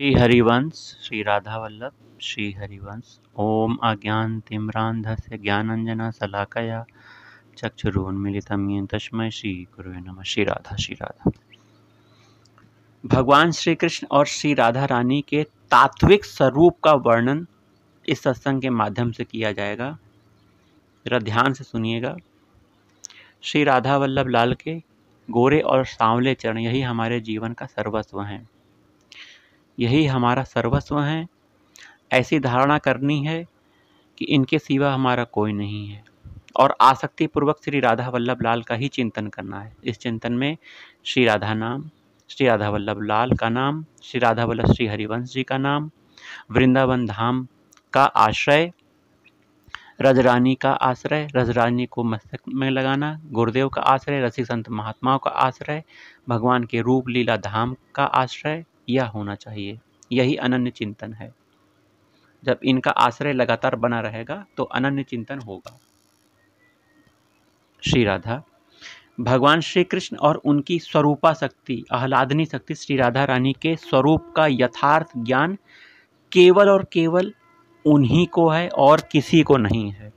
श्री हरिवंश श्री राधा वल्लभ श्री हरिवंश। ओम अज्ञानतिमिरान्धस्य ज्ञानाञ्जना शलाकया चक्षुरुन्मीलितं येन तस्मै श्री गुरुवे नमः। श्री राधा श्री राधा। भगवान श्री कृष्ण और श्री राधा रानी के तात्विक स्वरूप का वर्णन इस सत्संग के माध्यम से किया जाएगा। जरा ध्यान से सुनिएगा। श्री राधा वल्लभ लाल के गोरे और सांवले चरण यही हमारे जीवन का सर्वस्व हैं, यही हमारा सर्वस्व है। ऐसी धारणा करनी है कि इनके सिवा हमारा कोई नहीं है और आसक्ति पूर्वक श्री राधा वल्लभ लाल का ही चिंतन करना है। इस चिंतन में श्री राधा नाम, श्री राधा वल्लभ लाल का नाम, श्री राधा वल्लभ श्री हरिवंश जी का नाम, वृंदावन धाम का आश्रय, रजरानी का आश्रय, रजरानी को मस्तक में लगाना, गुरुदेव का आश्रय, रसिक संत महात्माओं का आश्रय, भगवान के रूप लीला धाम का आश्रय, यह होना चाहिए। यही अनन्य चिंतन है। जब इनका आश्रय लगातार बना रहेगा तो अनन्य चिंतन होगा। श्री राधा, भगवान श्री कृष्ण और उनकी स्वरूपा शक्ति, आह्लादनी शक्ति श्री राधा रानी के स्वरूप का यथार्थ ज्ञान केवल और केवल उन्हीं को है और किसी को नहीं है।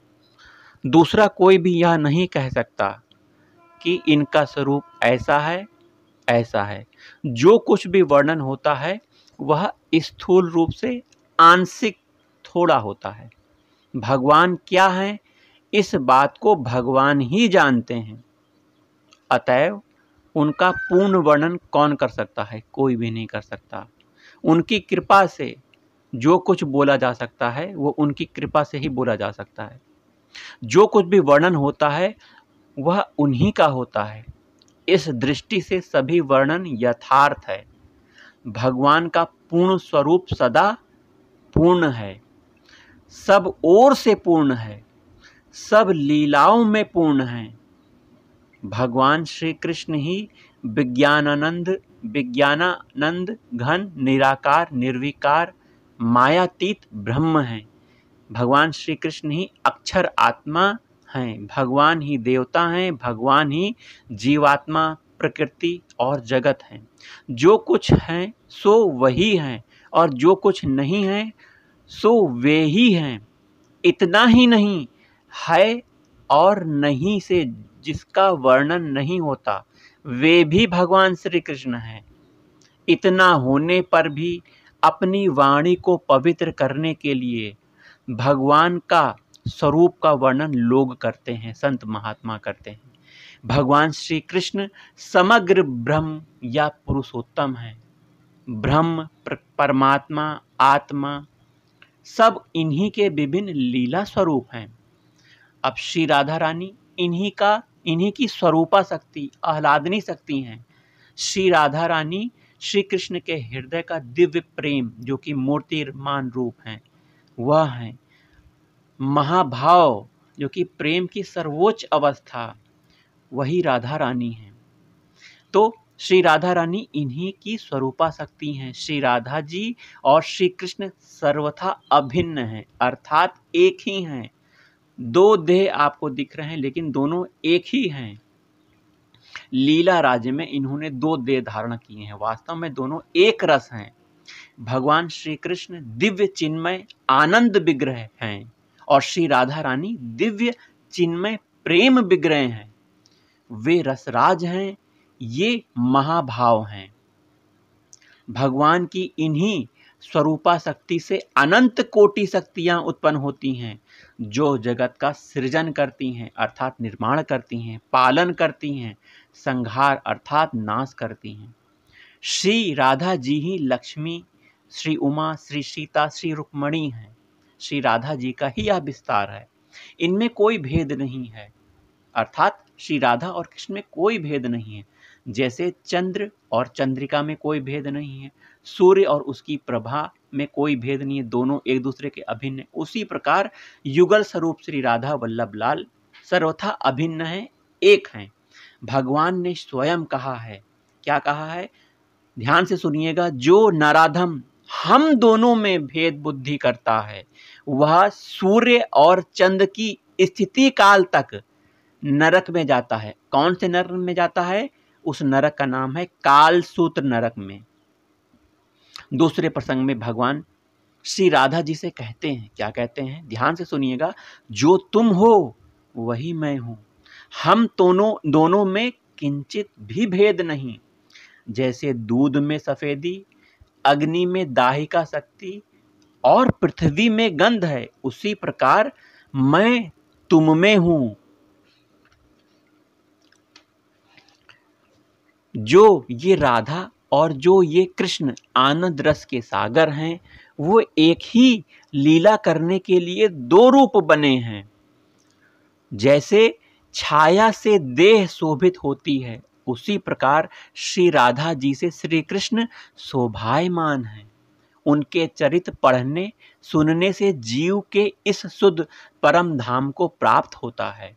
दूसरा कोई भी यह नहीं कह सकता कि इनका स्वरूप ऐसा है ऐसा है। जो कुछ भी वर्णन होता है वह स्थूल रूप से आंशिक थोड़ा होता है। भगवान क्या है इस बात को भगवान ही जानते हैं। अतएव उनका पूर्ण वर्णन कौन कर सकता है? कोई भी नहीं कर सकता। उनकी कृपा से जो कुछ बोला जा सकता है वो उनकी कृपा से ही बोला जा सकता है। जो कुछ भी वर्णन होता है वह उन्हीं का होता है। इस दृष्टि से सभी वर्णन यथार्थ है। भगवान का पूर्ण स्वरूप सदा पूर्ण है, सब ओर से पूर्ण है, सब लीलाओं में पूर्ण है। भगवान श्री कृष्ण ही विज्ञानानंद घन निराकार निर्विकार मायातीत ब्रह्म है। भगवान श्री कृष्ण ही अक्षर आत्मा हैं, भगवान ही देवता हैं, भगवान ही जीवात्मा प्रकृति और जगत हैं। जो कुछ हैं सो वही हैं और जो कुछ नहीं है सो वे ही हैं। इतना ही नहीं है और नहीं से जिसका वर्णन नहीं होता वे भी भगवान श्री कृष्ण हैं। इतना होने पर भी अपनी वाणी को पवित्र करने के लिए भगवान का स्वरूप का वर्णन लोग करते हैं, संत महात्मा करते हैं। भगवान श्री कृष्ण समग्र ब्रह्म या पुरुषोत्तम है। ब्रह्म, परमात्मा, आत्मा सब इन्हीं के विभिन्न लीला स्वरूप हैं। अब श्री राधा रानी इन्हीं की स्वरूपा शक्ति, आह्लादनी शक्ति हैं। श्री राधा रानी श्री कृष्ण के हृदय का दिव्य प्रेम जो कि मूर्तिमान रूप है वह है। महाभाव जो कि प्रेम की सर्वोच्च अवस्था वही राधा रानी है। तो श्री राधा रानी इन्हीं की स्वरूपा शक्ति हैं। श्री राधा जी और श्री कृष्ण सर्वथा अभिन्न हैं, अर्थात एक ही हैं। दो देह आपको दिख रहे हैं लेकिन दोनों एक ही हैं। लीला राज्य में इन्होंने दो देह धारण किए हैं, वास्तव में दोनों एक रस हैं। भगवान श्री कृष्ण दिव्य चिन्मय आनंद विग्रह हैं और श्री राधा रानी दिव्य चिन्मय प्रेम विग्रह हैं। वे रसराज हैं, ये महाभाव हैं। भगवान की इन्हीं स्वरूपा शक्ति से अनंत कोटि शक्तियां उत्पन्न होती हैं जो जगत का सृजन करती हैं अर्थात निर्माण करती हैं, पालन करती हैं, संहार अर्थात नाश करती हैं। श्री राधा जी ही लक्ष्मी, श्री उमा, श्री सीता, श्री रुक्मणी हैं। श्री राधा जी का ही यह विस्तार है। इनमें कोई भेद नहीं है, अर्थात श्री राधा और कृष्ण में कोई भेद नहीं है। जैसे चंद्र और चंद्रिका में कोई भेद नहीं है, सूर्य और उसकी प्रभा में कोई भेद नहीं है, दोनों एक दूसरे के अभिन्न है। उसी प्रकार युगल स्वरूप श्री राधा वल्लभ लाल सर्वथा अभिन्न है, एक हैं। भगवान ने स्वयं कहा है, क्या कहा है? ध्यान से सुनिएगा। जो नराधम हम दोनों में भेद बुद्धि करता है वह सूर्य और चंद्र की स्थिति काल तक नरक में जाता है। कौन से नरक में जाता है? उस नरक का नाम है काल सूत्र नरक में। दूसरे प्रसंग में भगवान श्री राधा जी से कहते हैं, क्या कहते हैं, ध्यान से सुनिएगा, जो तुम हो वही मैं हूं, हम दोनों में किंचित भी भेद नहीं। जैसे दूध में सफेदी, अग्नि में दाही का शक्ति और पृथ्वी में गंध है, उसी प्रकार मैं तुम में हूं। जो ये राधा और जो ये कृष्ण आनंद रस के सागर हैं, वो एक ही लीला करने के लिए दो रूप बने हैं। जैसे छाया से देह शोभित होती है, उसी प्रकार श्री राधा जी से श्री कृष्ण शोभायमान हैं। उनके चरित्र पढ़ने सुनने से जीव के इस शुद्ध परम धाम को प्राप्त होता है।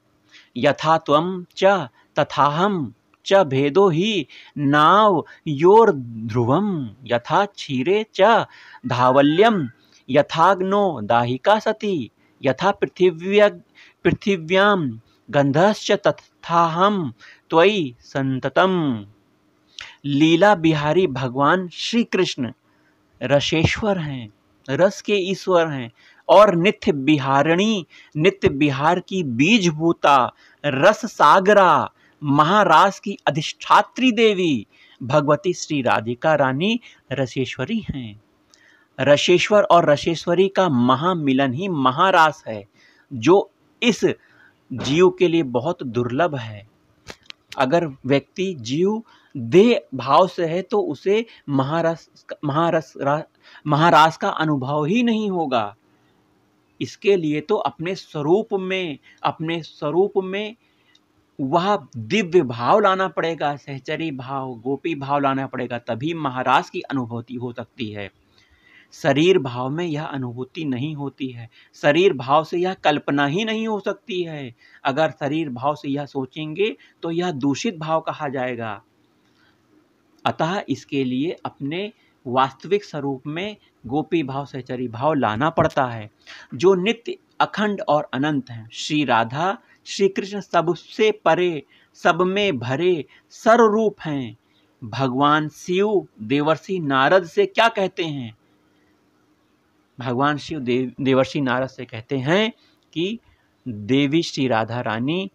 यथा त्वं च तथाहं च भेदो हि नाव योर ध्रुवम, यथा क्षीरे च धावल्यम, यथाग्नो दाहिका सती, यथा पृथिव्याम गंधश्च तथाहं त्वयि संततम। लीला बिहारी भगवान श्री कृष्ण रसेश्वर हैं, रस के ईश्वर हैं, और नित्य बिहारिणी, नित्य बिहार की बीजभूता, रस सागरा, महारास की अधिष्ठात्री देवी भगवती श्री राधिका रानी रसेश्वरी हैं। रसेश्वर और रसेश्वरी का महामिलन ही महारास है, जो इस जीव के लिए बहुत दुर्लभ है। अगर व्यक्ति जीव देह भाव से है तो उसे महारास का अनुभव ही नहीं होगा। इसके लिए तो अपने स्वरूप में वह दिव्य भाव लाना पड़ेगा, सहचरी भाव, गोपी भाव लाना पड़ेगा, तभी महारास की अनुभूति हो सकती है। शरीर भाव में यह अनुभूति नहीं होती है, शरीर भाव से यह कल्पना ही नहीं हो सकती है। अगर शरीर भाव से यह सोचेंगे तो यह दूषित भाव कहा जाएगा। अतः इसके लिए अपने वास्तविक स्वरूप में गोपी भाव, सहचरी भाव लाना पड़ता है, जो नित्य अखंड और अनंत हैं। श्री राधा श्री कृष्ण सबसे परे, सब में भरे सर्वरूप हैं। भगवान शिव देवर्षि नारद से क्या कहते हैं? भगवान शिव देवर्षि नारद से कहते हैं कि देवी श्री राधा रानी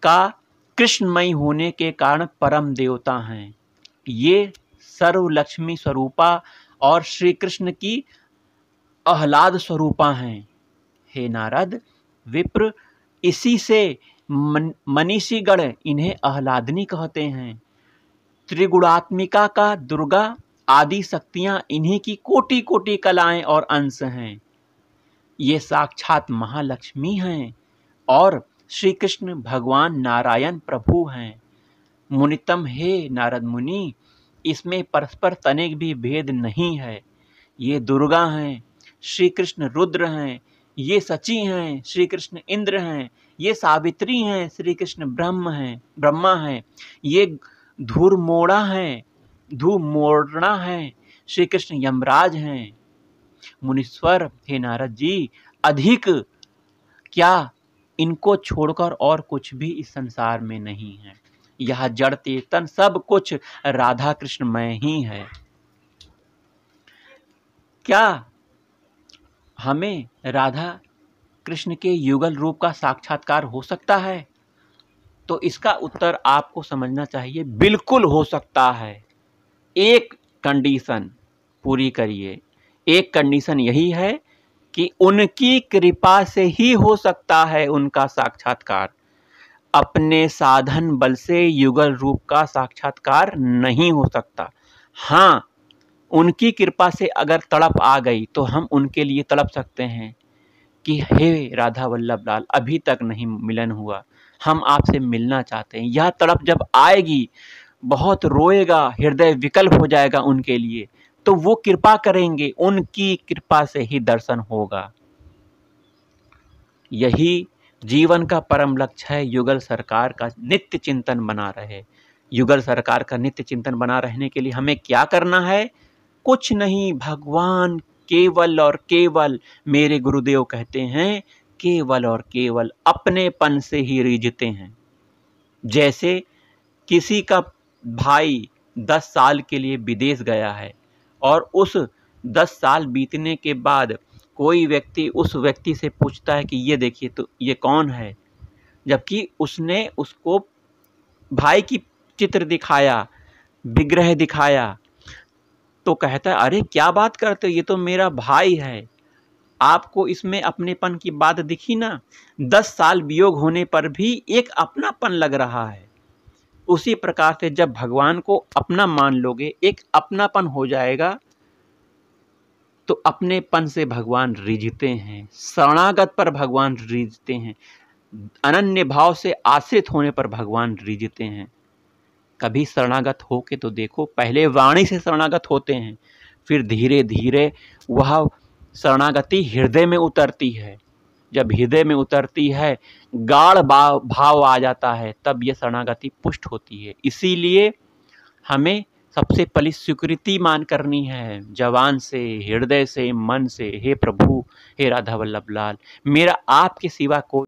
का कृष्णमयी होने के कारण परम देवता हैं। ये सर्व लक्ष्मी स्वरूपा और श्री कृष्ण की आह्लाद स्वरूपा हैं। हे नारद, विप्र इसी से मनीषीगण इन्हें आह्लादनी कहते हैं। त्रिगुणात्मिका का दुर्गा आदि शक्तियां इन्हीं की कोटि कोटि कलाएं और अंश हैं। ये साक्षात महालक्ष्मी हैं और श्री कृष्ण भगवान नारायण प्रभु हैं। मुनितम, हे नारद मुनि, इसमें परस्पर तनिक भी भेद नहीं है। ये दुर्गा हैं, श्री कृष्ण रुद्र हैं, ये सची हैं, श्री कृष्ण इंद्र हैं, ये सावित्री हैं, श्री कृष्ण ब्रह्मा हैं, ये धूर्मोड़ा हैं, श्री कृष्ण यमराज हैं। मुनीश्वर, हे नारद जी, अधिक क्या इनको छोड़कर और कुछ भी इस संसार में नहीं है। यह जड़ चेतन सब कुछ राधा कृष्णमय ही है। क्या हमें राधा कृष्ण के युगल रूप का साक्षात्कार हो सकता है? तो इसका उत्तर आपको समझना चाहिए, बिल्कुल हो सकता है। एक कंडीशन पूरी करिए। एक कंडीशन यही है कि उनकी कृपा से ही हो सकता है उनका साक्षात्कार। अपने साधन बल से युगल रूप का साक्षात्कार नहीं हो सकता। हाँ, उनकी कृपा से अगर तड़प आ गई तो हम उनके लिए तड़प सकते हैं कि हे राधा वल्लभ लाल, अभी तक नहीं मिलन हुआ, हम आपसे मिलना चाहते हैं। यह तड़प जब आएगी, बहुत रोएगा, हृदय विकल्प हो जाएगा उनके लिए, तो वो कृपा करेंगे, उनकी कृपा से ही दर्शन होगा। यही जीवन का परम लक्ष्य है। युगल सरकार का नित्य चिंतन बना रहे। युगल सरकार का नित्य चिंतन बना रहने के लिए हमें क्या करना है? कुछ नहीं, भगवान केवल और केवल, मेरे गुरुदेव कहते हैं, केवल और केवल अपनेपन से ही रिझते हैं। जैसे किसी का भाई 10 साल के लिए विदेश गया है और उस 10 साल बीतने के बाद कोई व्यक्ति उस व्यक्ति से पूछता है कि ये देखिए तो ये कौन है, जबकि उसने उसको भाई की चित्र दिखाया, विग्रह दिखाया, तो कहता है अरे क्या बात करते हो, ये तो मेरा भाई है। आपको इसमें अपनेपन की बात दिखी ना? 10 साल वियोग होने पर भी एक अपनापन लग रहा है। उसी प्रकार से जब भगवान को अपना मान लोगे, एक अपनापन हो जाएगा, तो अपनेपन से भगवान रिझते हैं, शरणागत पर भगवान रिझते हैं, अनन्य भाव से आश्रित होने पर भगवान रिझते हैं। कभी शरणागत हो के तो देखो, पहले वाणी से शरणागत होते हैं, फिर धीरे धीरे वह शरणागति हृदय में उतरती है। जब हृदय में उतरती है, गाढ़ भाव आ जाता है, तब यह शरणागति पुष्ट होती है। इसीलिए हमें सबसे पहली स्वीकृति मान करनी है, जवान से, हृदय से, मन से, हे प्रभु, हे राधा वल्लभ लाल, मेरा आपके सिवा कोई